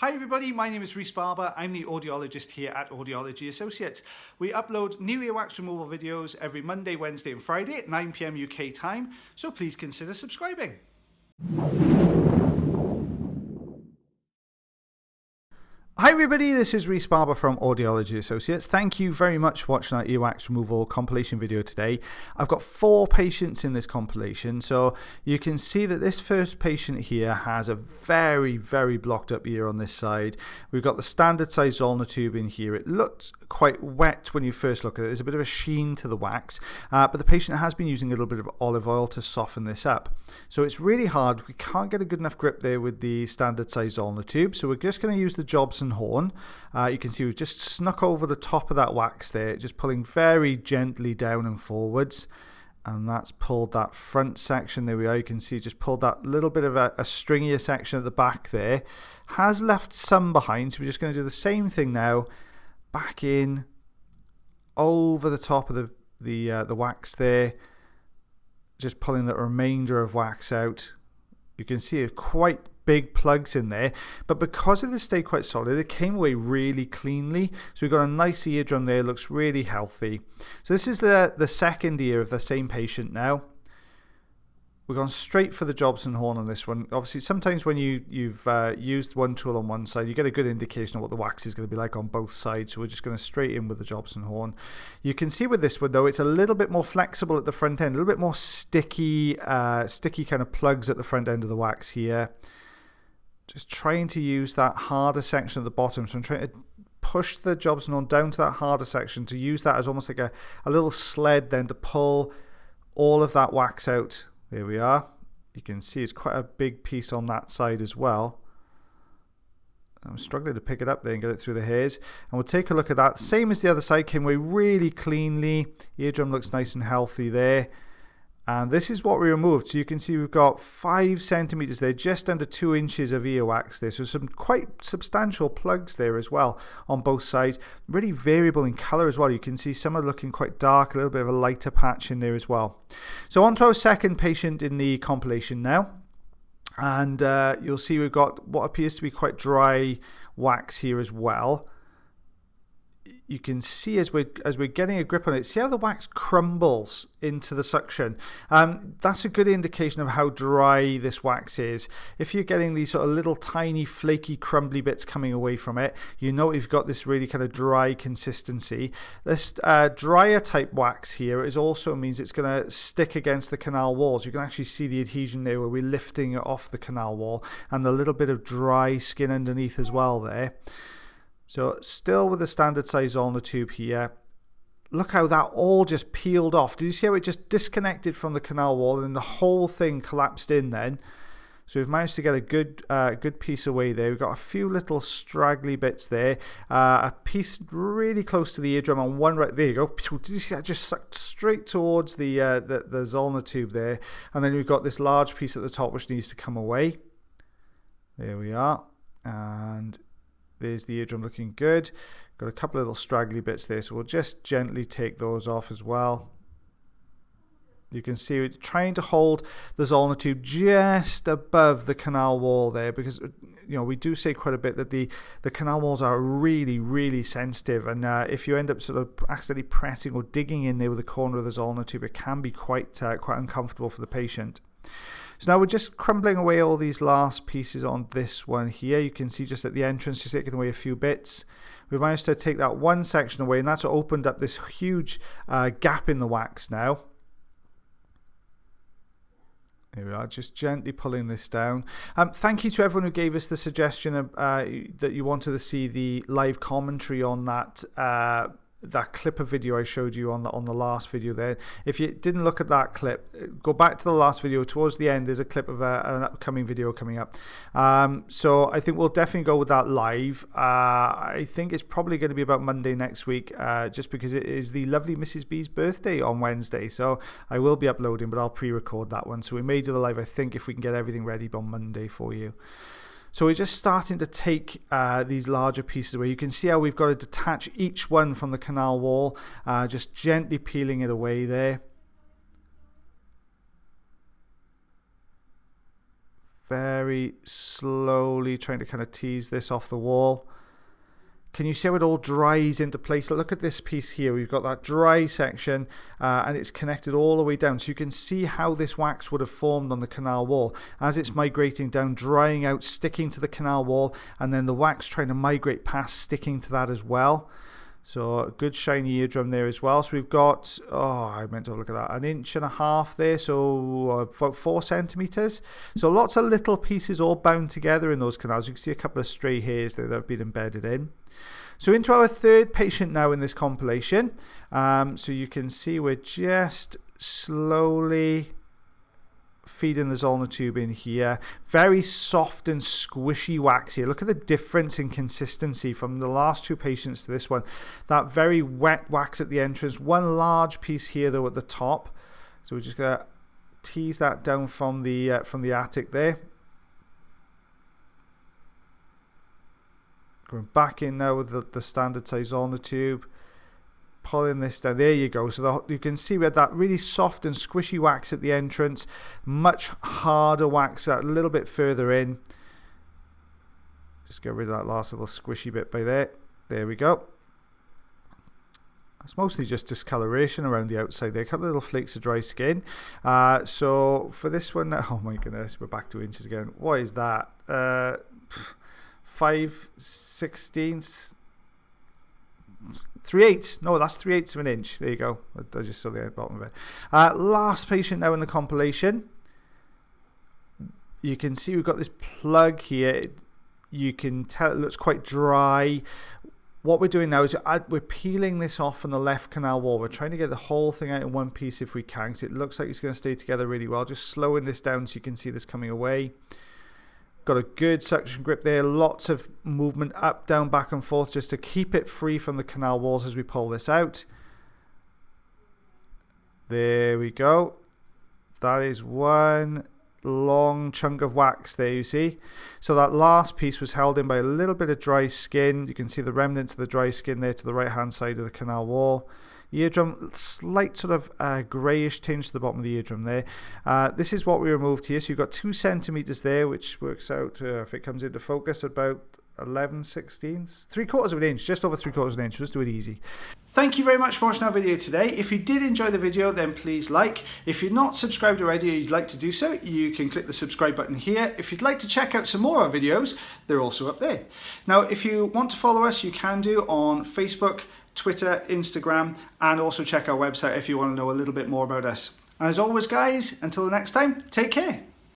Hi everybody, my name is Rhys Barber. I'm the audiologist here at Audiology Associates. We upload new earwax removal videos every Monday, Wednesday and Friday at 9 PM UK time, so please consider subscribing. Hi everybody, this is Rhys Barber from Audiology Associates. Thank you very much for watching our earwax removal compilation video today. I've got 4 patients in this compilation, so you can see that this first patient here has a very blocked up ear on this side. We've got the standard size ulnar tube in here. It looks quite wet when you first look at it. There's a bit of a sheen to the wax, but the patient has been using a little bit of olive oil to soften this up. So it's really hard. We can't get a good enough grip there with the standard size ulnar tube, so we're just going to use the Jobson horn. You can see we've just snuck over the top of that wax there, just pulling very gently down and forwards, and that's pulled that front section. There we are. You can see just pulled that little bit of a stringier section at the back there. Has left some behind, so we're just going to do the same thing now. Back in over the top of the wax there, just pulling the remainder of wax out. You can see it quite big plugs in there, but because of this stayed quite solid, it came away really cleanly. So we've got a nice eardrum there, looks really healthy. So this is the second ear of the same patient now. We've gone straight for the Jobson horn on this one. Obviously, sometimes when you've used one tool on one side, you get a good indication of what the wax is going to be like on both sides. So we're just going to straight in with the Jobson horn. You can see with this one, though, it's a little bit more flexible at the front end, a little bit more sticky kind of plugs at the front end of the wax here. Just trying to use that harder section at the bottom. So I'm trying to push the Jobson horn down to that harder section to use that as almost like a little sled then to pull all of that wax out. There we are. You can see it's quite a big piece on that side as well. I'm struggling to pick it up there and get it through the hairs. And we'll take a look at that. Same as the other side, came away really cleanly. Eardrum looks nice and healthy there. And this is what we removed. So you can see we've got 5 centimeters there, just under 2 inches of earwax there. So some quite substantial plugs there as well on both sides. Really variable in color as well. You can see some are looking quite dark, a little bit of a lighter patch in there as well. So on to our second patient in the compilation now. And you'll see we've got what appears to be quite dry wax here as well. You can see as we're getting a grip on it, see how the wax crumbles into the suction. That's a good indication of how dry this wax is. If you're getting these sort of little tiny flaky crumbly bits coming away from it, you know you've got this really kind of dry consistency. This drier type wax here is also means it's going to stick against the canal walls. You can actually see the adhesion there where we're lifting it off the canal wall, and a little bit of dry skin underneath as well there. So still with the standard size ulnar tube here. Look how that all just peeled off. Did you see how it just disconnected from the canal wall and then the whole thing collapsed in then? So we've managed to get a good piece away there. We've got a few little straggly bits there. A piece really close to the eardrum and one right there. You go. Did you see that just sucked straight towards the ulnar tube there? And then we've got this large piece at the top which needs to come away. There we are. And there's the eardrum looking good. Got a couple of little straggly bits there, so we'll just gently take those off as well. You can see we're trying to hold the ulnar tube just above the canal wall there, because we do say quite a bit that the canal walls are really sensitive, and if you end up sort of accidentally pressing or digging in there with the corner of the ulnar tube, it can be quite uncomfortable for the patient. So now we're just crumbling away all these last pieces on this one here. You can see just at the entrance, just taking away a few bits. We've managed to take that one section away, and that's opened up this huge gap in the wax now. Here we are, just gently pulling this down. Thank you to everyone who gave us the suggestion that you wanted to see the live commentary on that clip of video I showed you on the last video there. If you didn't look at that clip, go back to the last video. Towards the end there's a clip of an upcoming video coming up. So I think we'll definitely go with that live. I think it's probably going to be about Monday next week, just because it is the lovely Mrs. B's birthday on Wednesday, so I will be uploading, but I'll pre-record that one. So we may do the live, I think, if we can get everything ready by Monday for you. So we're just starting to take these larger pieces away. You can see how we've got to detach each one from the canal wall, just gently peeling it away there. very slowly trying to kind of tease this off the wall. Can you see how it all dries into place? Look at this piece here. We've got that dry section and it's connected all the way down. So you can see how this wax would have formed on the canal wall as it's migrating down, drying out, sticking to the canal wall, and then the wax trying to migrate past, sticking to that as well. So a good shiny eardrum there as well. So we've got, I meant to look at that, 1.5 inches there, so about 4 centimeters. So lots of little pieces all bound together in those canals. You can see a couple of stray hairs there that have been embedded in. So into our third patient now in this compilation. So you can see we're just slowly feeding the Zollner tube in here. Very soft and squishy wax here. Look at the difference in consistency from the last 2 patients to this one. That very wet wax at the entrance. One large piece here though at the top. So we're just going to tease that down from the attic there. Going back in now with the standard size Zollner tube. Pulling this down. There you go. So you can see we had that really soft and squishy wax at the entrance. Much harder wax a little bit further in. Just get rid of that last little squishy bit by there. There we go. It's mostly just discoloration around the outside there. A couple of little flakes of dry skin. So for this one, oh my goodness, we're back to inches again. What is that? 5/16. 3/8. No, that's 3/8 of an inch. There you go. I just saw the bottom of it. Last patient now in the compilation. You can see we've got this plug here. You can tell it looks quite dry. What we're doing now is we're peeling this off on the left canal wall. We're trying to get the whole thing out in one piece if we can, because it looks like it's going to stay together really well. Just slowing this down so you can see this coming away. Got a good suction grip there. Lots of movement up, down, back and forth just to keep it free from the canal walls as we pull this out. There we go. That is one long chunk of wax there, you see. So that last piece was held in by a little bit of dry skin. You can see the remnants of the dry skin there to the right hand side of the canal wall. Eardrum, slight sort of greyish tinge to the bottom of the eardrum there. This is what we removed here. So you've got 2 centimeters there, which works out, if it comes into focus, about 11/16, 3/4 of an inch, just over 3/4 of an inch. Just do it easy. Thank you very much for watching our video today. If you did enjoy the video, then please like. If you're not subscribed already or you'd like to do so, you can click the subscribe button here. If you'd like to check out some more of our videos, they're also up there. Now, if you want to follow us, you can do on Facebook, Twitter, Instagram, and also check our website if you want to know a little bit more about us. As always, guys, until the next time, take care.